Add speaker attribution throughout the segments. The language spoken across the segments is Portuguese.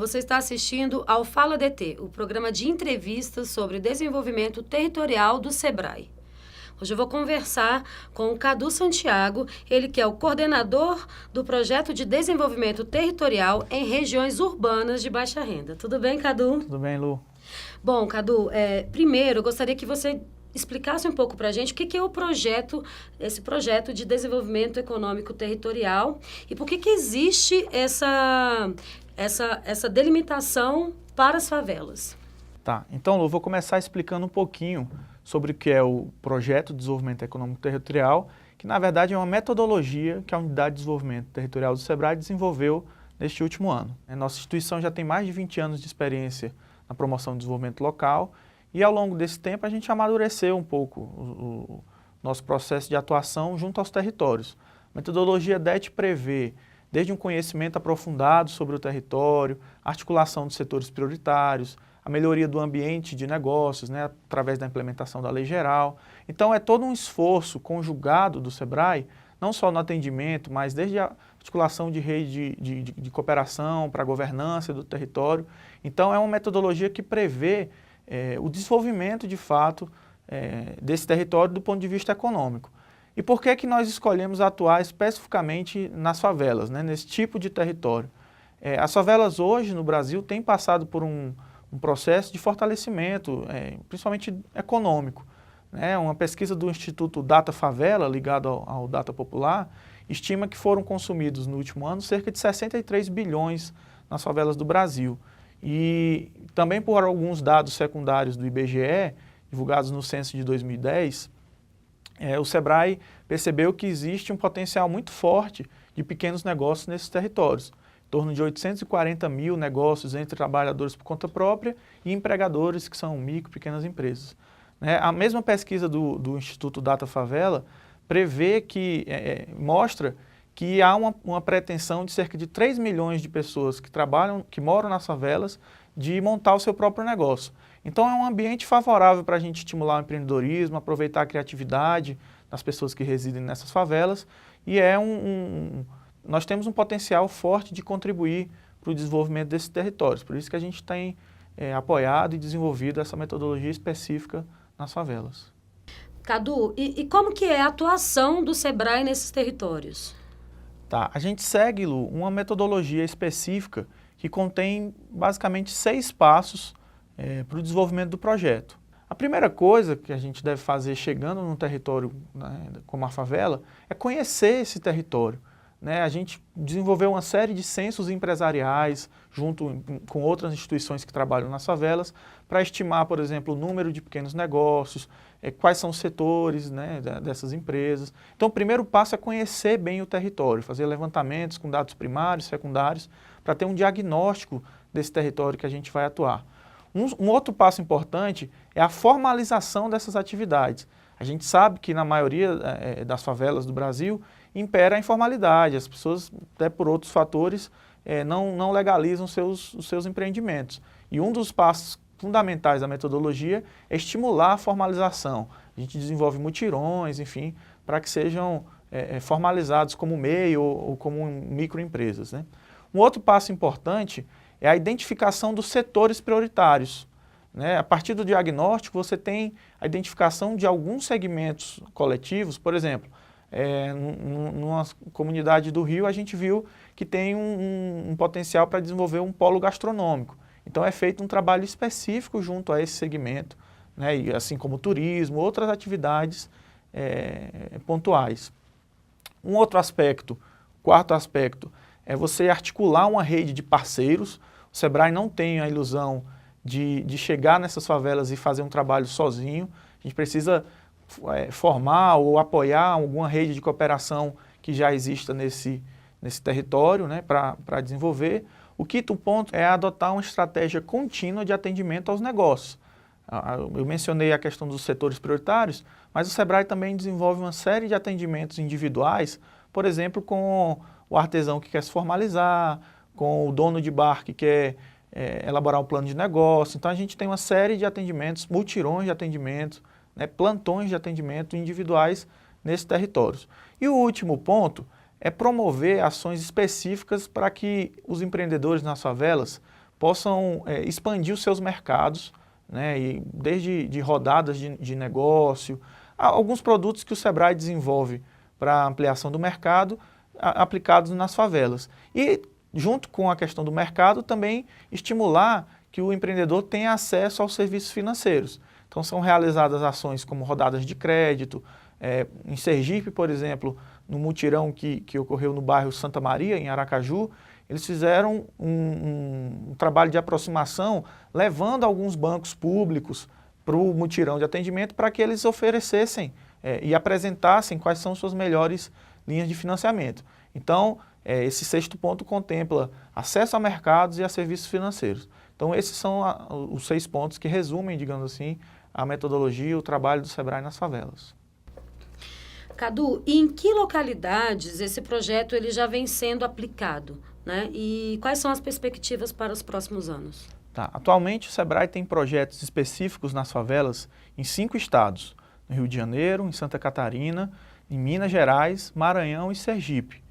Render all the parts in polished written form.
Speaker 1: você está assistindo ao Fala DT, o programa de entrevistas sobre desenvolvimento territorial do SEBRAE. Hoje eu vou conversar com o Cadu Santiago, ele que é o coordenador do projeto de desenvolvimento territorial em regiões urbanas de baixa renda. Tudo bem, Cadu?
Speaker 2: Tudo bem, Lu?
Speaker 1: Bom, Cadu, primeiro eu gostaria que você explicasse um pouco para a gente o que é esse projeto de desenvolvimento econômico territorial e por que existe essa delimitação para as favelas.
Speaker 2: Tá, então, Lu, vou começar explicando um pouquinho sobre o que é o Projeto de Desenvolvimento Econômico Territorial, que na verdade é uma metodologia que a Unidade de Desenvolvimento Territorial do SEBRAE desenvolveu neste último ano. Nossa instituição já tem mais de 20 anos de experiência na promoção do desenvolvimento local e ao longo desse tempo a gente amadureceu um pouco o nosso processo de atuação junto aos territórios. A metodologia DET prevê desde um conhecimento aprofundado sobre o território, articulação dos setores prioritários, a melhoria do ambiente de negócios, né, através da implementação da lei geral. Então é todo um esforço conjugado do SEBRAE, não só no atendimento, mas desde a articulação de rede de cooperação para a governança do território. Então é uma metodologia que prevê o desenvolvimento de fato desse território do ponto de vista econômico. E por que nós escolhemos atuar especificamente nas favelas, né, nesse tipo de território? As favelas hoje no Brasil têm passado por um processo de fortalecimento, principalmente econômico. Uma pesquisa do Instituto Data Favela, ligado ao Data Popular, estima que foram consumidos no último ano cerca de 63 bilhões nas favelas do Brasil. E também por alguns dados secundários do IBGE, divulgados no censo de 2010, o SEBRAE percebeu que existe um potencial muito forte de pequenos negócios nesses territórios. Em torno de 840 mil negócios entre trabalhadores por conta própria e empregadores, que são micro e pequenas empresas. A mesma pesquisa do Instituto Data Favela prevê mostra que há uma pretensão de cerca de 3 milhões de pessoas que moram nas favelas de montar o seu próprio negócio. Então é um ambiente favorável para a gente estimular o empreendedorismo, aproveitar a criatividade das pessoas que residem nessas favelas e nós temos um potencial forte de contribuir para o desenvolvimento desses territórios. Por isso que a gente tem apoiado e desenvolvido essa metodologia específica nas favelas.
Speaker 1: Cadu, e como que é a atuação do SEBRAE nesses territórios?
Speaker 2: Tá, a gente segue, Lu, uma metodologia específica que contém basicamente 6 passos para o desenvolvimento do projeto. A primeira coisa que a gente deve fazer chegando num território, né, como a favela é conhecer esse território. A gente desenvolveu uma série de censos empresariais junto com outras instituições que trabalham nas favelas para estimar, por exemplo, o número de pequenos negócios, quais são os setores, né, dessas empresas. Então o primeiro passo é conhecer bem o território, fazer levantamentos com dados primários, secundários, para ter um diagnóstico desse território que a gente vai atuar. Um outro passo importante é a formalização dessas atividades. A gente sabe que na maioria das favelas do Brasil impera a informalidade, as pessoas, até por outros fatores, não legalizam os seus empreendimentos. E um dos passos fundamentais da metodologia é estimular a formalização. A gente desenvolve mutirões, enfim, para que sejam formalizados como MEI ou como microempresas, né? Um outro passo importante é a identificação dos setores prioritários. A partir do diagnóstico, você tem a identificação de alguns segmentos coletivos. Por exemplo, numa comunidade do Rio, a gente viu que tem um potencial para desenvolver um polo gastronômico. Então é feito um trabalho específico junto a esse segmento, né, e assim como turismo, outras atividades pontuais. Um outro aspecto, quarto aspecto, é você articular uma rede de parceiros. O SEBRAE não tem a ilusão de chegar nessas favelas e fazer um trabalho sozinho. A gente precisa formar ou apoiar alguma rede de cooperação que já exista nesse território, né, para desenvolver. O quinto ponto é adotar uma estratégia contínua de atendimento aos negócios. Eu mencionei a questão dos setores prioritários, mas o SEBRAE também desenvolve uma série de atendimentos individuais, por exemplo, com o artesão que quer se formalizar, com o dono de bar que quer elaborar um plano de negócio. Então a gente tem uma série de atendimentos, mutirões de atendimento, né, plantões de atendimento individuais nesses territórios. E o último ponto é promover ações específicas para que os empreendedores nas favelas possam expandir os seus mercados, né, e desde de rodadas de negócio, alguns produtos que o Sebrae desenvolve para ampliação do mercado, aplicados nas favelas. E, junto com a questão do mercado, também estimular que o empreendedor tenha acesso aos serviços financeiros. Então, são realizadas ações como rodadas de crédito. Em Sergipe, por exemplo, no mutirão que ocorreu no bairro Santa Maria, em Aracaju, eles fizeram um trabalho de aproximação, levando alguns bancos públicos para o mutirão de atendimento para que eles oferecessem e apresentassem quais são suas melhores linhas de financiamento. Então, esse sexto ponto contempla acesso a mercados e a serviços financeiros. Então, esses são os 6 pontos que resumem, digamos assim, a metodologia e o trabalho do Sebrae nas favelas.
Speaker 1: Cadu, e em que localidades esse projeto ele já vem sendo aplicado, né? E quais são as perspectivas para os próximos anos?
Speaker 2: Tá. Atualmente, o Sebrae tem projetos específicos nas favelas em 5 estados, no Rio de Janeiro, em Santa Catarina, em Minas Gerais, Maranhão e Sergipe.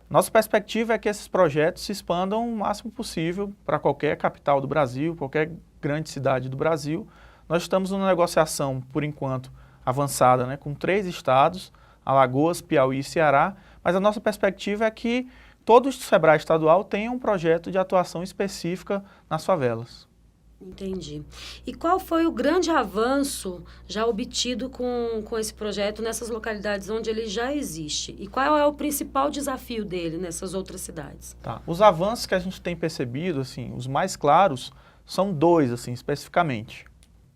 Speaker 2: Nossa perspectiva é que esses projetos se expandam o máximo possível para qualquer capital do Brasil, qualquer grande cidade do Brasil. Nós estamos numa negociação, por enquanto, avançada, né, com 3 estados, Alagoas, Piauí e Ceará, mas a nossa perspectiva é que todo o Sebrae estadual tenha um projeto de atuação específica nas favelas.
Speaker 1: Entendi. E qual foi o grande avanço já obtido com esse projeto nessas localidades onde ele já existe? E qual é o principal desafio dele nessas outras cidades?
Speaker 2: Tá. Os avanços que a gente tem percebido, assim, os mais claros, são 2, assim, especificamente.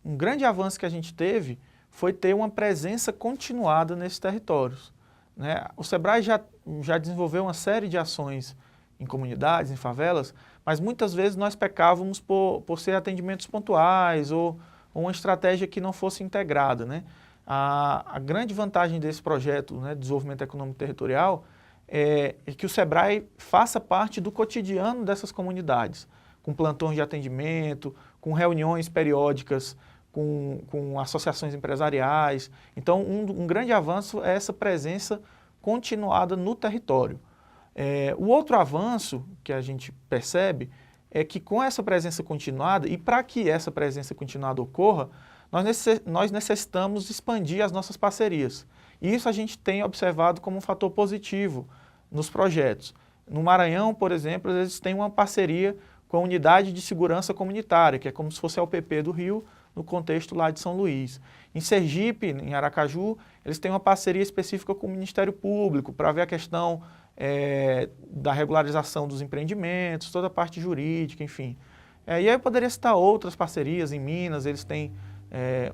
Speaker 2: Um grande avanço que a gente teve foi ter uma presença continuada nesses territórios, né? O Sebrae já desenvolveu uma série de ações em comunidades, em favelas, mas muitas vezes nós pecávamos por ser atendimentos pontuais ou uma estratégia que não fosse integrada, né? A grande vantagem desse projeto, né, de desenvolvimento econômico territorial é que o Sebrae faça parte do cotidiano dessas comunidades, com plantões de atendimento, com reuniões periódicas, com associações empresariais. Então, um grande avanço é essa presença continuada no território. O outro avanço que a gente percebe é que com essa presença continuada, e para que essa presença continuada ocorra, nós necessitamos expandir as nossas parcerias. E isso a gente tem observado como um fator positivo nos projetos. No Maranhão, por exemplo, eles têm uma parceria com a Unidade de Segurança Comunitária, que é como se fosse a UPP do Rio, no contexto lá de São Luís. Em Sergipe, em Aracaju, eles têm uma parceria específica com o Ministério Público para ver a questão da regularização dos empreendimentos, toda a parte jurídica, enfim. E aí eu poderia citar outras parcerias. Em Minas, eles têm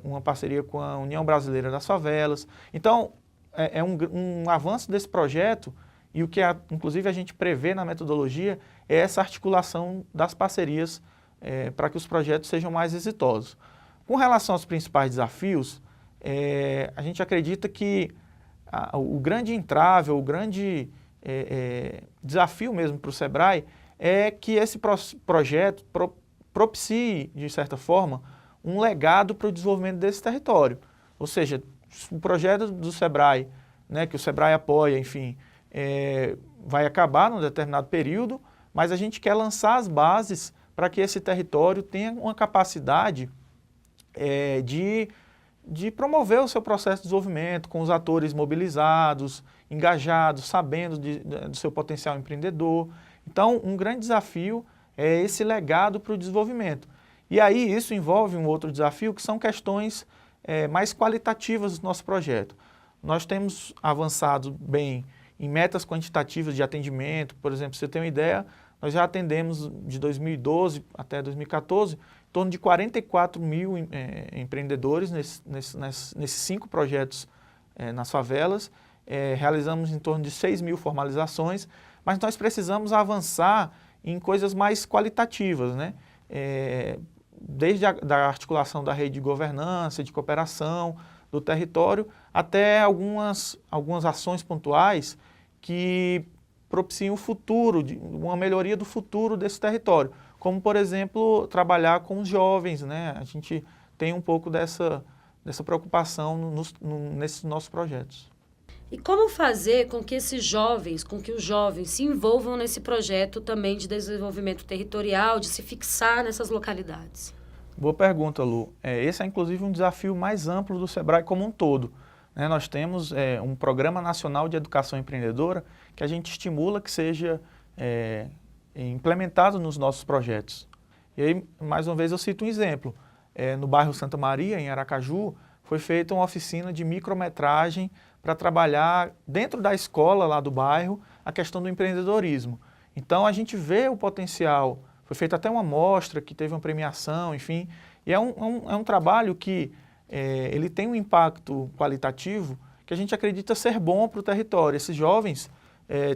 Speaker 2: uma parceria com a União Brasileira das Favelas. Então, é um avanço desse projeto, e o que inclusive a gente prevê na metodologia é essa articulação das parcerias para que os projetos sejam mais exitosos. Com relação aos principais desafios, a gente acredita que o grande entrave, o grande desafio mesmo para o Sebrae é que esse projeto propicie, de certa forma, um legado para o desenvolvimento desse território. Ou seja, o projeto do Sebrae, né, que o Sebrae apoia, enfim, vai acabar num determinado período, mas a gente quer lançar as bases para que esse território tenha uma capacidade de promover o seu processo de desenvolvimento com os atores mobilizados, engajados, sabendo do seu potencial empreendedor. Então, um grande desafio é esse legado para o desenvolvimento. E aí isso envolve um outro desafio, que são questões mais qualitativas do nosso projeto. Nós temos avançado bem em metas quantitativas de atendimento. Por exemplo, se você tem uma ideia, nós já atendemos de 2012 até 2014 em torno de 44 mil empreendedores nesses 5 projetos nas favelas. Realizamos em torno de 6 mil formalizações, mas nós precisamos avançar em coisas mais qualitativas, né? Desde a articulação da rede de governança, de cooperação, do território, até algumas ações pontuais que propiciam o futuro, uma melhoria do futuro desse território. Como, por exemplo, trabalhar com os jovens, né? A gente tem um pouco dessa preocupação nesses nossos projetos.
Speaker 1: E como fazer com que esses jovens, com que os jovens se envolvam nesse projeto também de desenvolvimento territorial, de se fixar nessas localidades?
Speaker 2: Boa pergunta, Lu. Esse é, inclusive, um desafio mais amplo do SEBRAE como um todo. Nós temos um Programa Nacional de Educação Empreendedora que a gente estimula que seja implementado nos nossos projetos. E aí, mais uma vez, eu cito um exemplo. No bairro Santa Maria, em Aracaju, foi feita uma oficina de micrometragem para trabalhar dentro da escola lá do bairro a questão do empreendedorismo. Então a gente vê o potencial, foi feita até uma mostra que teve uma premiação, enfim, e é um trabalho que ele tem um impacto qualitativo que a gente acredita ser bom para o território. Esses jovens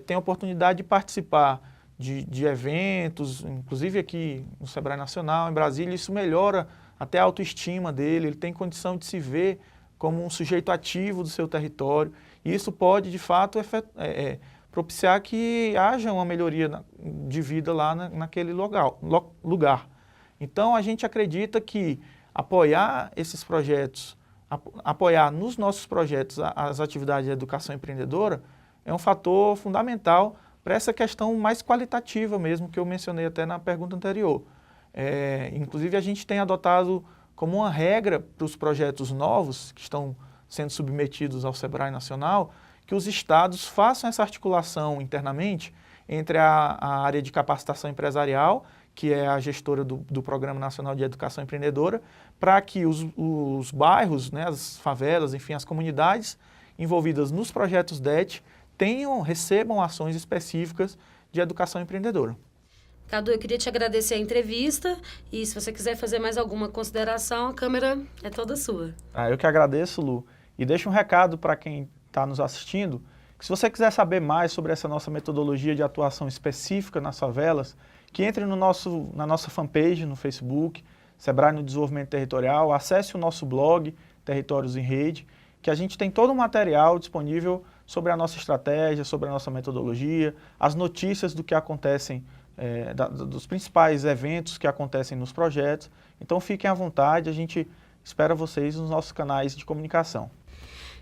Speaker 2: têm a oportunidade de participar de eventos, inclusive aqui no SEBRAE Nacional, em Brasília, isso melhora até a autoestima dele, ele tem condição de se ver como um sujeito ativo do seu território, e isso pode, de fato, propiciar que haja uma melhoria de vida lá naquele lugar. Então, a gente acredita que apoiar esses projetos, apoiar nos nossos projetos as atividades de educação empreendedora, é um fator fundamental para essa questão mais qualitativa mesmo, que eu mencionei até na pergunta anterior. Inclusive, a gente tem adotado como uma regra para os projetos novos que estão sendo submetidos ao SEBRAE Nacional, que os estados façam essa articulação internamente entre a área de capacitação empresarial, que é a gestora do Programa Nacional de Educação Empreendedora, para que os bairros, as favelas, enfim, as comunidades envolvidas nos projetos DET recebam ações específicas de educação empreendedora.
Speaker 1: Cadu, eu queria te agradecer a entrevista e se você quiser fazer mais alguma consideração, a câmera é toda sua.
Speaker 2: Eu que agradeço, Lu. E deixo um recado para quem está nos assistindo, que se você quiser saber mais sobre essa nossa metodologia de atuação específica nas favelas, que entre na nossa fanpage no Facebook, SEBRAE no Desenvolvimento Territorial, acesse o nosso blog, Territórios em Rede, que a gente tem todo o material disponível sobre a nossa estratégia, sobre a nossa metodologia, as notícias do que acontecem, dos principais eventos que acontecem nos projetos. Então fiquem à vontade, a gente espera vocês nos nossos canais de comunicação.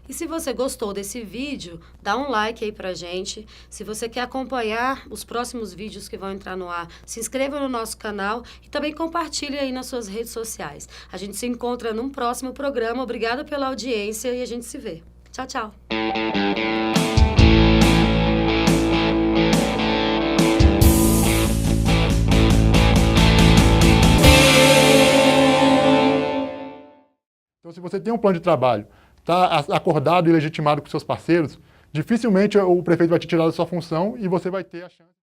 Speaker 1: E se você gostou desse vídeo, dá um like aí pra gente. Se você quer acompanhar os próximos vídeos que vão entrar no ar, se inscreva no nosso canal e também compartilhe aí nas suas redes sociais. A gente se encontra num próximo programa. Obrigada pela audiência e a gente se vê. Tchau, tchau.
Speaker 3: Então, se você tem um plano de trabalho, está acordado e legitimado com seus parceiros, dificilmente o prefeito vai te tirar da sua função e você vai ter a chance...